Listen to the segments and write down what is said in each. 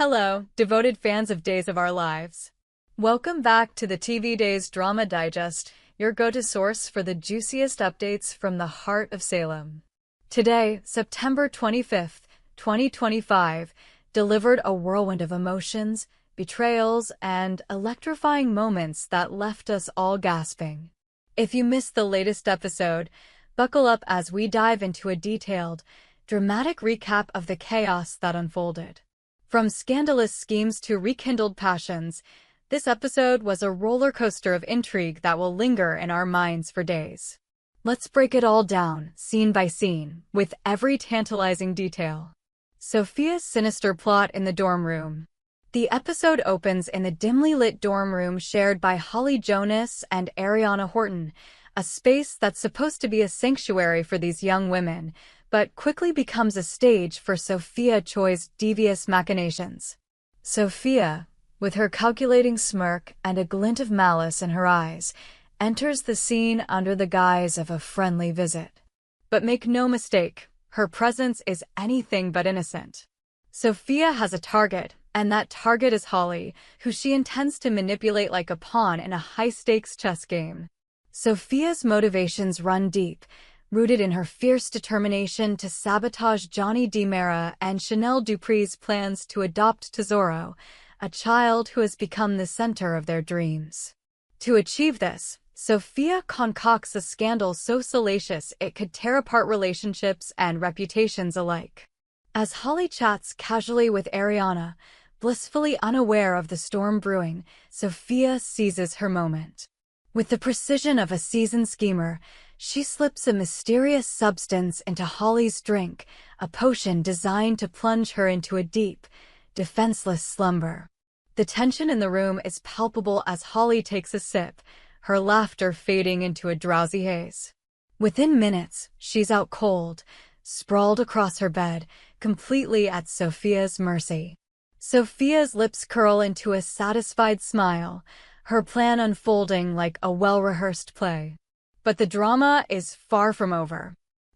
Hello, devoted fans of Days of Our Lives. Welcome back to the TV Days Drama Digest, your go-to source for the juiciest updates from the heart of Salem. Today, September 25th, 2025, delivered a whirlwind of emotions, betrayals, and electrifying moments that left us all gasping. If you missed the latest episode, buckle up as we dive into a detailed, dramatic recap of the chaos that unfolded. From scandalous schemes to rekindled passions, this episode was a roller coaster of intrigue that will linger in our minds for days. Let's break it all down, scene by scene, with every tantalizing detail. Sophia's sinister plot in the dorm room. The episode opens in the dimly lit dorm room shared by Holly Jonas and Ariana Horton, a space that's supposed to be a sanctuary for these young women, but quickly becomes a stage for Sophia Choi's devious machinations. Sophia, with her calculating smirk and a glint of malice in her eyes, enters the scene under the guise of a friendly visit. But make no mistake, her presence is anything but innocent. Sophia has a target, and that target is Holly, who she intends to manipulate like a pawn in a high-stakes chess game. Sophia's motivations run deep, rooted in her fierce determination to sabotage Johnny DiMera and Chanel Dupree's plans to adopt Tesoro, a child who has become the center of their dreams. To achieve this, Sophia concocts a scandal so salacious it could tear apart relationships and reputations alike. As Holly chats casually with Ariana, blissfully unaware of the storm brewing, Sophia seizes her moment. With the precision of a seasoned schemer, she slips a mysterious substance into Holly's drink, a potion designed to plunge her into a deep, defenseless slumber. The tension in the room is palpable as Holly takes a sip, her laughter fading into a drowsy haze. Within minutes, she's out cold, sprawled across her bed, completely at Sophia's mercy. Sophia's lips curl into a satisfied smile, her plan unfolding like a well-rehearsed play. But the drama is far from over.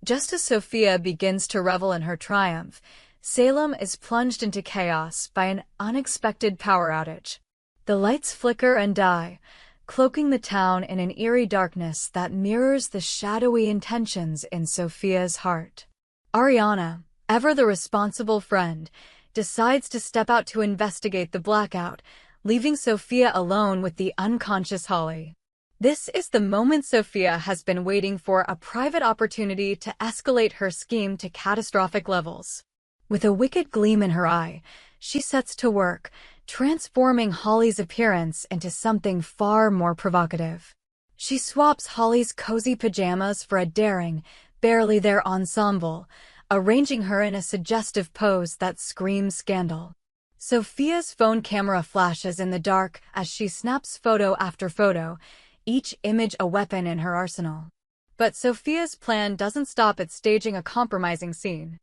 Just as Sophia begins to revel in her triumph, Salem is plunged into chaos by an unexpected power outage. The lights flicker and die, cloaking the town in an eerie darkness that mirrors the shadowy intentions in Sophia's heart. Ariana, ever the responsible friend, decides to step out to investigate the blackout, leaving Sophia alone with the unconscious Holly. This is the moment Sophia has been waiting for, a private opportunity to escalate her scheme to catastrophic levels. With a wicked gleam in her eye, she sets to work, transforming Holly's appearance into something far more provocative. She swaps Holly's cozy pajamas for a daring, barely there ensemble, arranging her in a suggestive pose that screams scandal. Sophia's phone camera flashes in the dark as she snaps photo after photo, each image a weapon in her arsenal. But Sophia's plan doesn't stop at staging a compromising scene.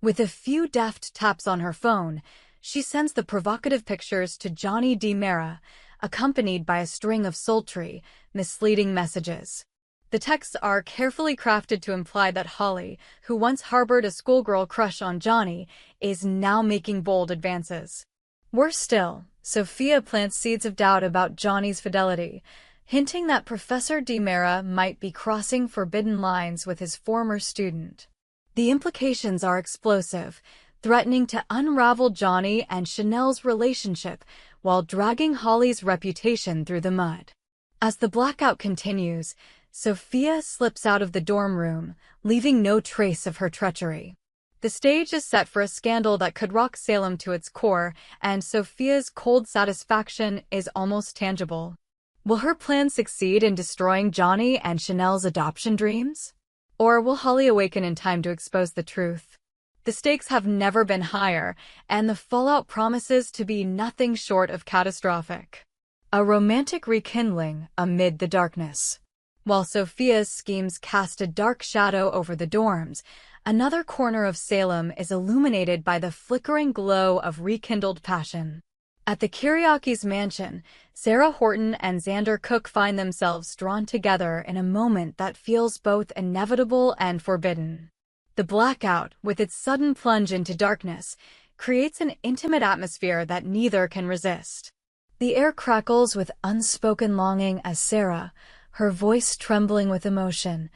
With a few deft taps on her phone, she sends the provocative pictures to Johnny DiMera, accompanied by a string of sultry, misleading messages. The texts are carefully crafted to imply that Holly, who once harbored a schoolgirl crush on Johnny, is now making bold advances. Worse still, Sophia plants seeds of doubt about Johnny's fidelity, hinting that Professor DiMera might be crossing forbidden lines with his former student. The implications are explosive, threatening to unravel Johnny and Chanel's relationship while dragging Holly's reputation through the mud. As the blackout continues, Sophia slips out of the dorm room, leaving no trace of her treachery. The stage is set for a scandal that could rock Salem to its core, and Sophia's cold satisfaction is almost tangible. Will her plan succeed in destroying Johnny and Chanel's adoption dreams? Or will Holly awaken in time to expose the truth? The stakes have never been higher, and the fallout promises to be nothing short of catastrophic. A romantic rekindling amid the darkness. While Sophia's schemes cast a dark shadow over the dorms, another corner of Salem is illuminated by the flickering glow of rekindled passion. At the Kiriakis' mansion, Sarah Horton and Xander Cook find themselves drawn together in a moment that feels both inevitable and forbidden. The blackout, with its sudden plunge into darkness, creates an intimate atmosphere that neither can resist. The air crackles with unspoken longing as Sarah, her voice trembling with emotion,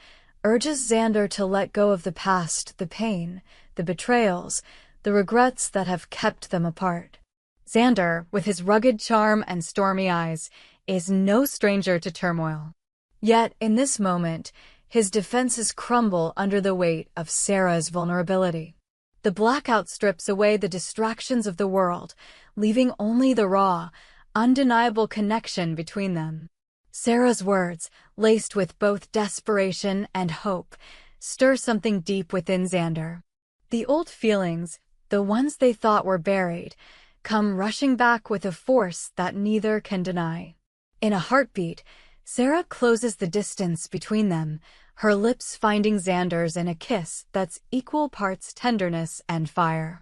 urges Xander to let go of the past, the pain, the betrayals, the regrets that have kept them apart. Xander, with his rugged charm and stormy eyes, is no stranger to turmoil. Yet, in this moment, his defenses crumble under the weight of Sarah's vulnerability. The blackout strips away the distractions of the world, leaving only the raw, undeniable connection between them. Sarah's words, laced with both desperation and hope, stir something deep within Xander. The old feelings, the ones they thought were buried, come rushing back with a force that neither can deny. In a heartbeat, Sarah closes the distance between them, her lips finding Xander's in a kiss that's equal parts tenderness and fire.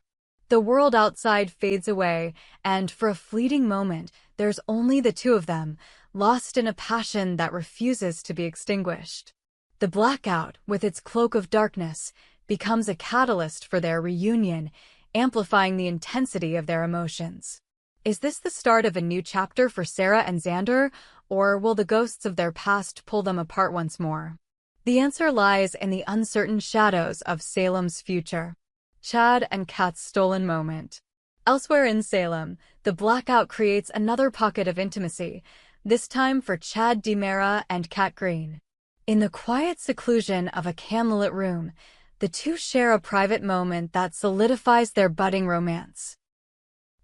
The world outside fades away, and for a fleeting moment, there's only the two of them, lost in a passion that refuses to be extinguished. The blackout, with its cloak of darkness, becomes a catalyst for their reunion, amplifying the intensity of their emotions. Is this the start of a new chapter for Sarah and Xander, or will the ghosts of their past pull them apart once more? The answer lies in the uncertain shadows of Salem's future. Chad and Kat's stolen moment. Elsewhere in Salem, the blackout creates another pocket of intimacy, this time for Chad DiMera and Kat Green. In the quiet seclusion of a candlelit room, the two share a private moment that solidifies their budding romance.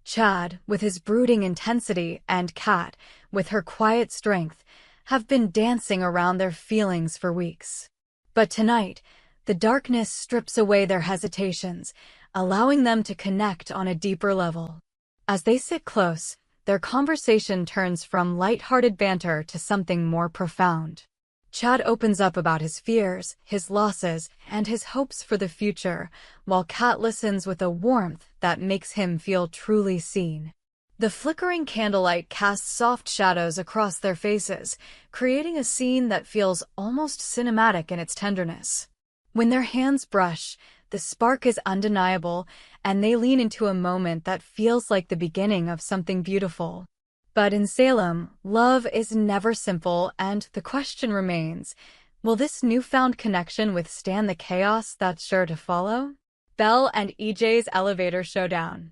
Chad, with his brooding intensity, and Kat, with her quiet strength, have been dancing around their feelings for weeks. But tonight, the darkness strips away their hesitations, allowing them to connect on a deeper level. As they sit close, their conversation turns from light-hearted banter to something more profound. Chad opens up about his fears, his losses, and his hopes for the future, while Kat listens with a warmth that makes him feel truly seen. The flickering candlelight casts soft shadows across their faces, creating a scene that feels almost cinematic in its tenderness. When their hands brush, the spark is undeniable, and they lean into a moment that feels like the beginning of something beautiful. But in Salem, love is never simple, and the question remains, will this newfound connection withstand the chaos that's sure to follow? Belle and EJ's elevator showdown.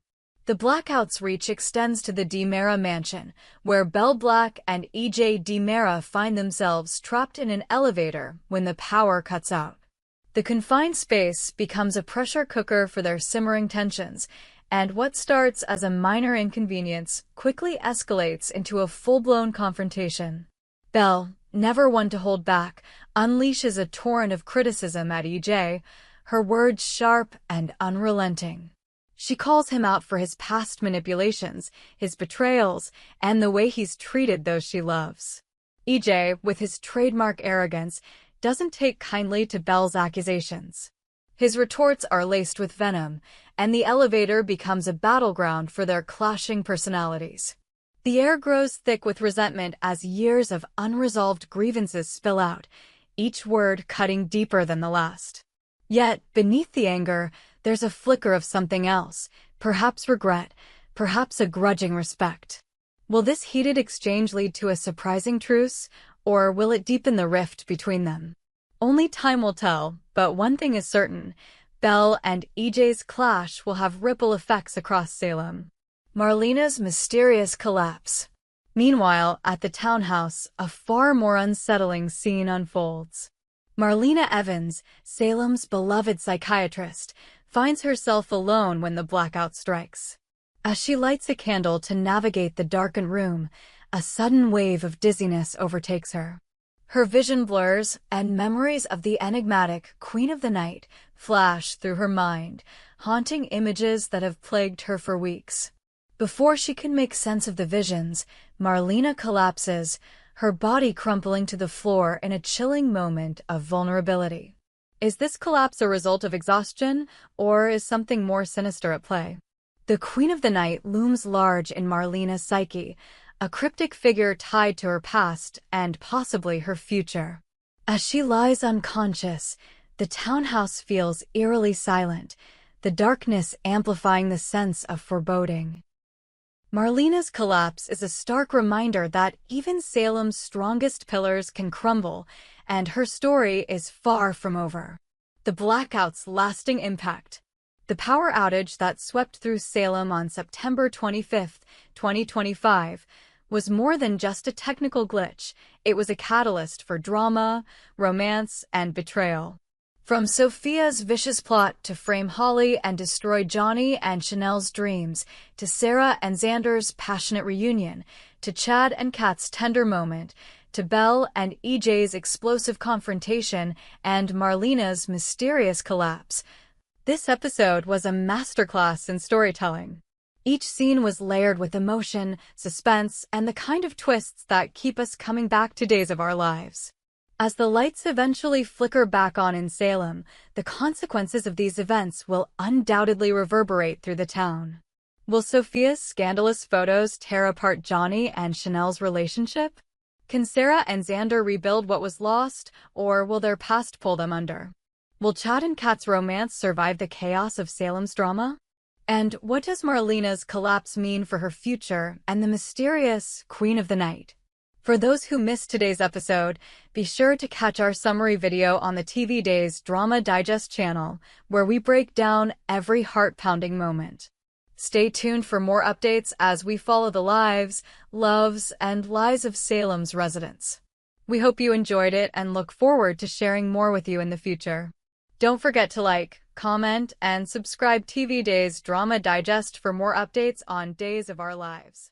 The blackout's reach extends to the DiMera mansion, where Belle Black and EJ DiMera find themselves trapped in an elevator when the power cuts out. The confined space becomes a pressure cooker for their simmering tensions, and what starts as a minor inconvenience quickly escalates into a full-blown confrontation. Belle, never one to hold back, unleashes a torrent of criticism at EJ, her words sharp and unrelenting. She calls him out for his past manipulations, his betrayals, and the way he's treated those she loves. EJ, with his trademark arrogance, doesn't take kindly to Belle's accusations. His retorts are laced with venom, and the elevator becomes a battleground for their clashing personalities. The air grows thick with resentment as years of unresolved grievances spill out, each word cutting deeper than the last. Yet, beneath the anger, there's a flicker of something else, perhaps regret, perhaps a grudging respect. Will this heated exchange lead to a surprising truce, or will it deepen the rift between them? Only time will tell, but one thing is certain, Belle and EJ's clash will have ripple effects across Salem. Marlena's mysterious collapse. Meanwhile, at the townhouse, a far more unsettling scene unfolds. Marlena Evans, Salem's beloved psychiatrist, finds herself alone when the blackout strikes. As she lights a candle to navigate the darkened room, a sudden wave of dizziness overtakes her. Her vision blurs, and memories of the enigmatic Queen of the Night flash through her mind, haunting images that have plagued her for weeks. Before she can make sense of the visions, Marlena collapses, her body crumpling to the floor in a chilling moment of vulnerability. Is this collapse a result of exhaustion, or is something more sinister at play? The Queen of the Night looms large in Marlena's psyche, a cryptic figure tied to her past and possibly her future. As she lies unconscious, the townhouse feels eerily silent, the darkness amplifying the sense of foreboding. Marlena's collapse is a stark reminder that even Salem's strongest pillars can crumble, and her story is far from over. The Blackout's lasting impact. The power outage that swept through Salem on September 25, 2025, was more than just a technical glitch. It was a catalyst for drama, romance, and betrayal. From Sophia's vicious plot to frame Holly and destroy Johnny and Chanel's dreams, to Sarah and Xander's passionate reunion, to Chad and Kat's tender moment, to Belle and EJ's explosive confrontation, and Marlena's mysterious collapse, this episode was a masterclass in storytelling. Each scene was layered with emotion, suspense, and the kind of twists that keep us coming back to Days of Our Lives. As the lights eventually flicker back on in Salem, the consequences of these events will undoubtedly reverberate through the town. Will Sophia's scandalous photos tear apart Johnny and Chanel's relationship? Can Sarah and Xander rebuild what was lost, or will their past pull them under? Will Chad and Kat's romance survive the chaos of Salem's drama? And what does Marlena's collapse mean for her future and the mysterious Queen of the Night? For those who missed today's episode, be sure to catch our summary video on the TV Days Drama Digest channel, where we break down every heart-pounding moment. Stay tuned for more updates as we follow the lives, loves, and lies of Salem's residents. We hope you enjoyed it and look forward to sharing more with you in the future. Don't forget to like, comment, and subscribe TV Days Drama Digest for more updates on Days of Our Lives.